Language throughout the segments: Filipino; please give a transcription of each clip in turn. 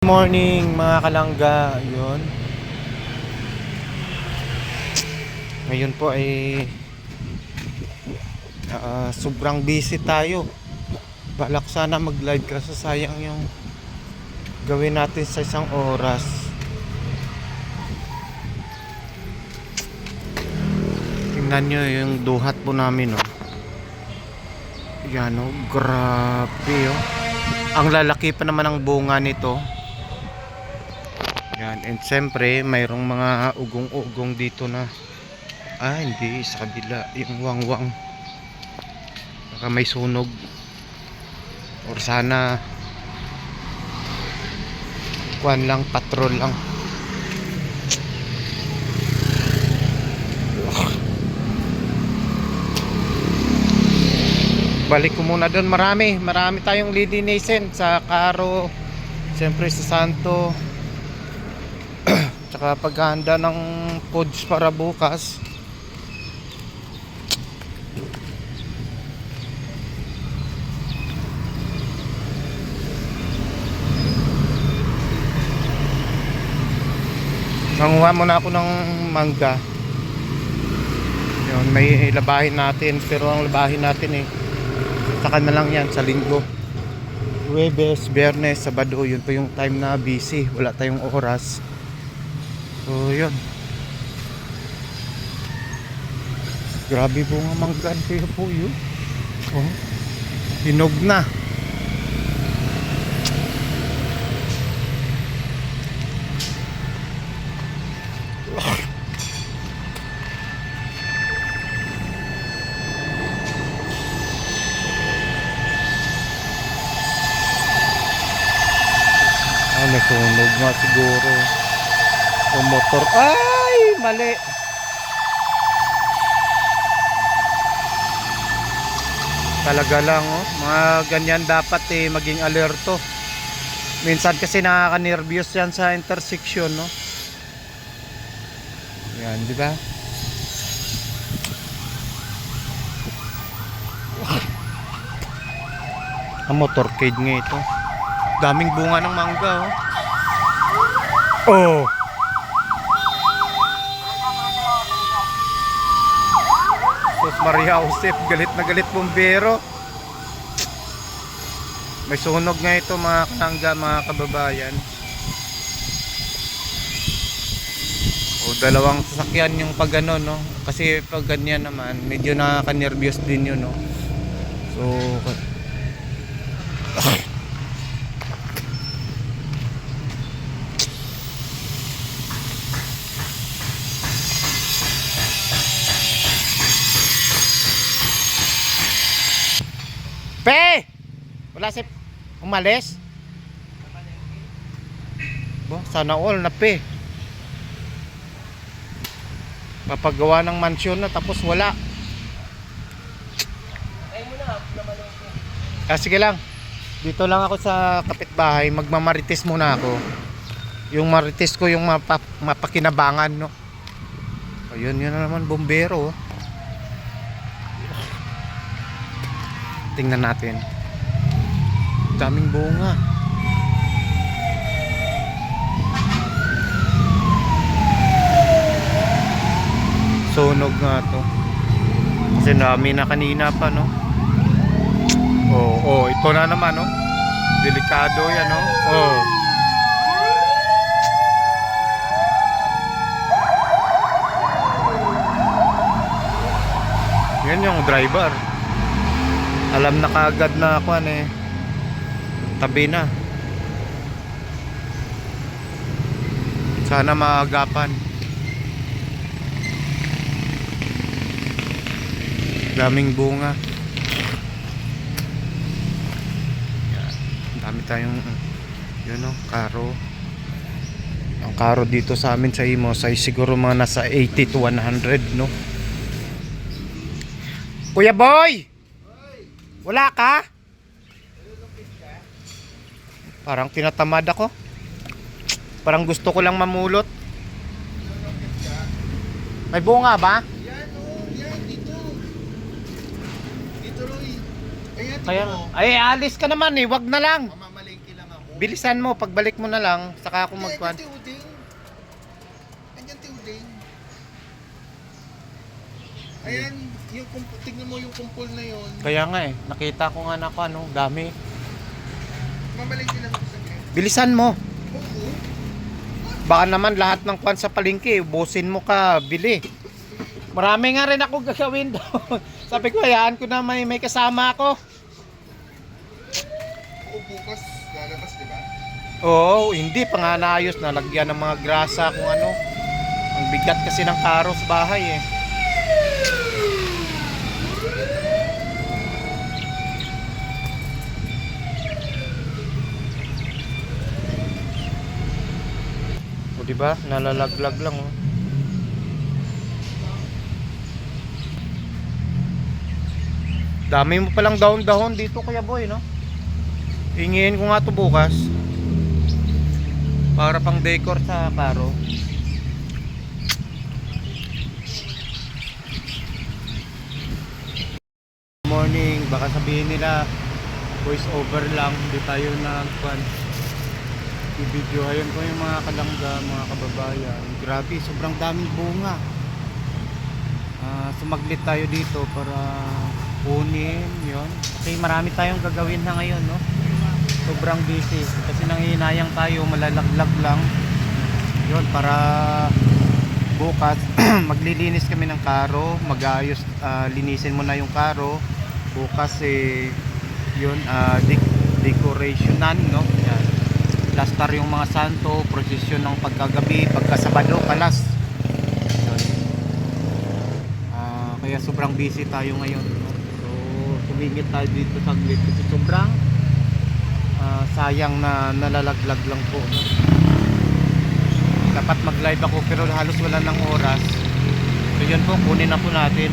Morning mga kalangga, yun. Ngayon po ay sobrang busy tayo. Balak sana mag live kasi sayang yung gawin natin sa isang oras. Tingnan nyo yung duhat po namin, oh. Yan, oh, grabe, oh. Ang lalaki pa naman ang bunga nito. Yan, and siyempre mayroong mga ugong-ugong dito na hindi, sa kabila yung wangwang, baka may sunog or sana kuwan lang, patrol lang. Balik ko muna doon, marami tayong lilinisin sa Karo, siyempre sa Santo, tsaka paghahanda ng foods para bukas. Nanguha muna ako ng mangga. Yun, may labahin natin, pero ang labahin natin saka na lang yan sa linggo. Huwebes, Biyernes, Sabado, yun po yung time na busy, wala tayong oras. So yun, grabe po nga manggan kayo po yun. Oh, hinog na. May sunog nga siguro o motor. Ay, mali. Talaga lang, oh. Mga ganyan dapat maging alerto. Minsan kasi nakaka-nervyos yan sa intersection, no? Yan, di ba? Ang motorcade nga ito. Daming bunga ng mangga, oh. Oh. Sus Maria Josep, galit na galit bumbero. May sunog nga ito mga kalangga, mga kababayan. O dalawang sasakyan yung pag ano, no? Kasi pag ganyan naman, medyo nakaka-nervyos din yun, no? So Pe! Wala si umalis? Bo, sana all na pe. Papagawa ng mansyon na tapos wala. Sige lang. Dito lang ako sa kapitbahay, magmamarites muna ako. Yung marites ko yung mapakinabangan, no. Ayun, yun na naman bombero, oh. Tingnan natin. Daming bunga. Sunog nga to. Kasi dami na kanina pa, no. Oh, ito na naman, no. Delikado yan, no. Oh. Yan yung driver. Alam na kaagad na ako tabi na. Sana maagapan. Daming bunga. Yan. Dami tayong yun, no, Karo. Ang Karo dito sa amin sa Imos ay siguro mga nasa 80 to 100, no. Kuya Boy! Wala ka? Parang tinatamad ako. Parang gusto ko lang mamulot. May bunga ba? Yan, oh, yan, dito. Dito, Roy. Ayan, Kaya, ay alis ka naman, wag na lang. mamamalingki lang ako. bilisan mo, pagbalik mo na lang, saka ako magkuhan. Andyan ti Uding. Andyan ti Uding. Ayan, yung tignan mo yung kumpol na yon. Kaya nga eh, nakita ko nga na ako, ano, dami. Mamalengke lang ako sa kanya. Bilisan mo. Oo. Baka naman lahat ng kwan sa palengke, ubusin mo ka, bili. Marami nga rin ako gagawin doon. Sabi ko, hayaan ko na may kasama ako. Oo, bukas lalabas, di ba? Oo, hindi pa nga naayos, nalagyan ng mga grasa kung ano. Ang bigat kasi ng karo sa bahay eh. O diba, nalalaglag lang oh. Dami mo palang dahon-dahon dito Kuya Boy, no? Hingin ko nga to bukas. Para pang decor sa karo. Morning, baka sabihin nila voice over lang, hindi tayo nagpan i-video. Ayun po yung mga kalangga, mga kababayan. Grabe, sobrang daming bunga. Sumaglit tayo dito para kunin yon. Kasi marami tayong gagawin na ngayon, no? Sobrang busy kasi nangihinayang tayo, malalaglag lang yon para bukas maglilinis kami ng karo, mag-aayos, linisin mo na yung karo bukas eh yun, decorationan, no? Yan, plaster yung mga santo, prosesyon ng pagkagabi, pagkasabado, kalas yun. Kaya sobrang busy tayo ngayon, no? So tumingit tayo dito saglit kasi sobrang sayang na nalalaglag lang po, no? Dapat mag live ako pero halos wala ng oras, so yun po, kunin na po natin.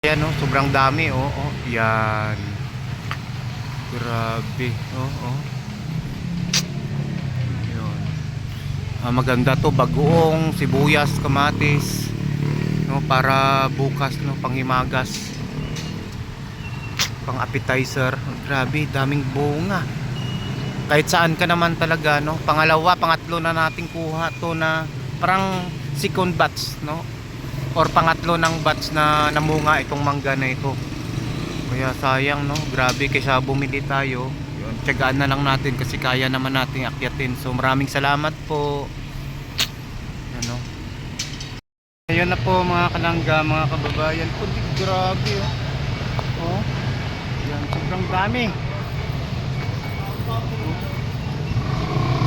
Ayan, no? Sobrang dami, oh, oh. Yan, grabe, oh, oh. Yun. Maganda to, bagoong, sibuyas, kamatis, no? Para bukas, no? Panghimagas, pang appetizer. Grabe, daming bunga. Kahit saan ka naman talaga, no? Pangalawa, pangatlo na nating kuha to na parang second batch, no? Or pangatlo ng batch na namunga itong mangga na ito. Kaya sayang, no? Grabe, kaysa bumili tayo. Yun, tiyagaan na lang natin kasi kaya naman nating akyatin. So maraming salamat po. Yan, no? Ayun na po mga kalangga, mga kababayan. Kundi grabe, oh. Oh. Yan, sobrang dami.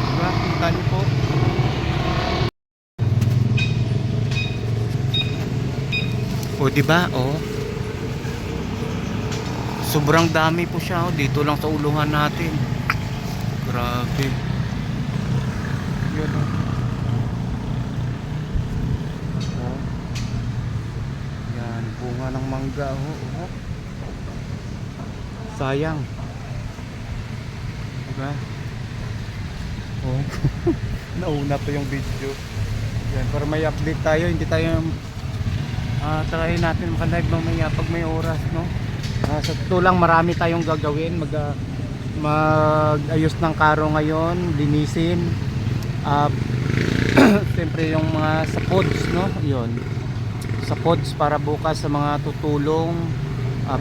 Diba? Kita niyo po. O diba? Oh. Sobrang dami po siya, oh. Dito lang sa ulungan natin. Grabe. Yan, oh. Oh. Yan, bunga ng mangga, oh. Oh. Sayang. Diba? Oh. Nauna pa yung video. Yan, para may update tayo, hindi tayo try natin maka-live mamaya pag may oras, no? Sa totoo lang, marami tayong gagawin. Mag-ayos ng karo ngayon, linisin. Siyempre yung mga sa pods, no? Yun. Sa pods para bukas sa mga tutulong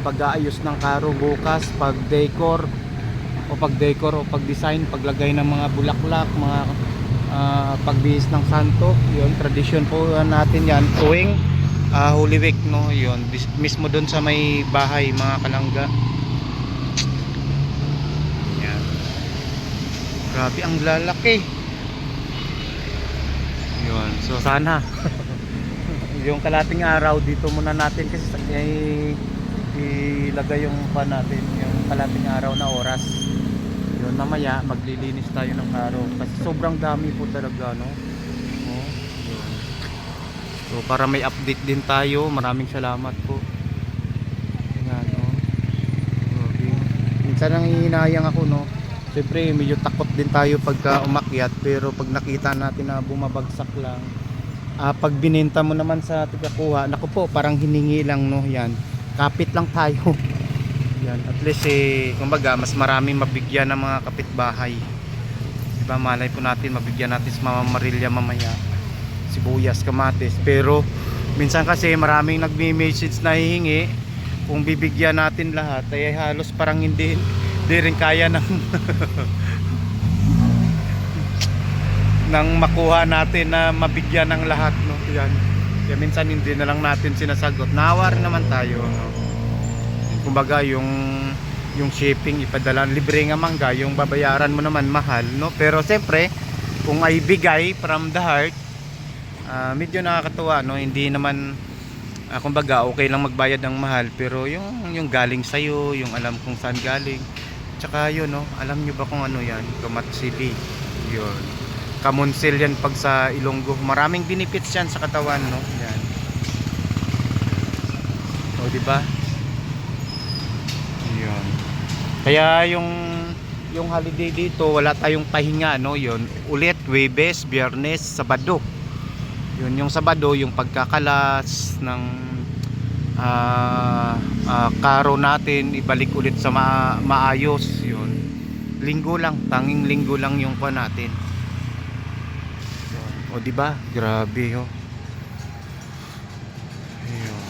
pag-aayos ng karo bukas, pag-decor o pag-design, paglagay ng mga bulaklak, mga pagbihis ng santo. Yun, tradisyon po natin yan tuwing Holy Week, no? Yun, mismo doon sa may bahay, mga kalangga. Yan. Grabe, ang lalaki. Yun, so sana yung kalating araw dito muna natin kasi ilagay yung pa natin, yung kalating araw na oras. Yun, mamaya maglilinis tayo ng karo kasi sobrang dami po talaga, no? Oh, yun. So para may update din tayo, maraming salamat po. Yan, no? Okay. Minsan nang hihinayang ako, no? Siyempre medyo takot din tayo pagka umakyat, pero pag nakita natin na bumabagsak lang, pag bininta mo naman sa tigakuha, naku po, parang hiningi lang, no? Yan, kapit lang tayo. Yan, at least kumbaga mas marami mabigyan ng mga kapitbahay. Diba, malay po natin mabigyan natin sa mga marilya mamaya, sibuyas, kamatis. Pero minsan kasi maraming nagme-message na hihingi, kung bibigyan natin lahat ay halos parang hindi rin kaya ng ng makuha natin na mabigyan ng lahat, no? Yan. Kaya minsan hindi na lang natin sinasagot. Nawa rin naman tayo, no? Kumbaga yung shipping ipadala libre nga mangga, yung babayaran mo naman mahal, no? Pero siyempre kung ay bigay from the heart, medyo nakakatuwa, no? Hindi naman kumbaga okay lang magbayad ng mahal, pero yung galing sa iyo, yung alam kung saan galing. Tsaka yun, no? Alam niyo ba kung ano yan? Kamatsili. Yun. Kamonsil yan pag sa Ilonggo. Maraming benefits yan sa katawan, no? Yan. O, di ba? Yun. Kaya yung holiday dito, wala tayong pahinga, no? Yun. Ulit Huwebes, Biyernes, Sabado. Yun, yung Sabado, yung pagkakalas ng karo natin, ibalik ulit sa maayos. Yun. Linggo lang, tanging linggo lang yung pa natin. Yun. O, di ba? Grabe, oh. Yun.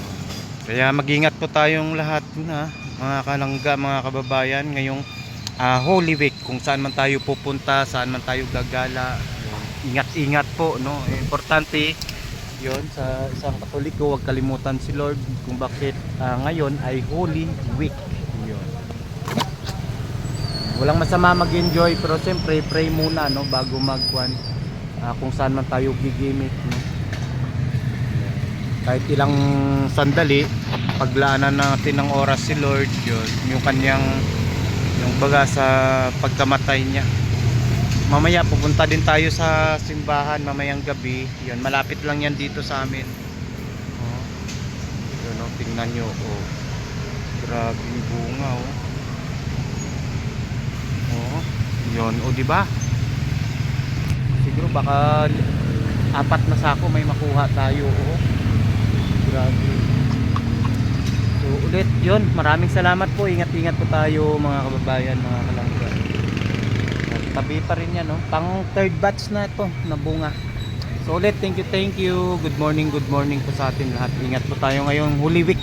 Kaya mag-ingat po tayong lahat na mga kalangga, mga kababayan, ngayong Holy Week, kung saan man tayo pupunta, saan man tayo gagala, ingat-ingat po, no? Importante yon sa isang Katoliko, huwag kalimutan si Lord kung bakit ngayon ay Holy Week. Yun. Walang masama mag-enjoy, pero siyempre pray muna, no, bago magkuan kung saan man tayo gigimik, no? Kahit ilang sandali, paglaanan natin ng oras si Lord, yun, yung kanyang yung baga sa pagkamatay niya. Mamaya pupunta din tayo sa simbahan mamayang gabi. Yun, malapit lang yan dito sa amin. Oh. Yun, oh, tingnan nyo, oh. Grabe yung bunga, oh. Oh, yun, oh, di ba? Siguro baka 4 na sako may makuha tayo, oh. Grabe. So ulit yun, maraming salamat po. Ingat-ingat po tayo mga kababayan, mga kalangga. Tabi pa rin yan, no? Pang 3rd batch na ito na bunga. So ulit, thank you. Good morning po sa atin lahat. Ingat po tayo ngayong Holy Week.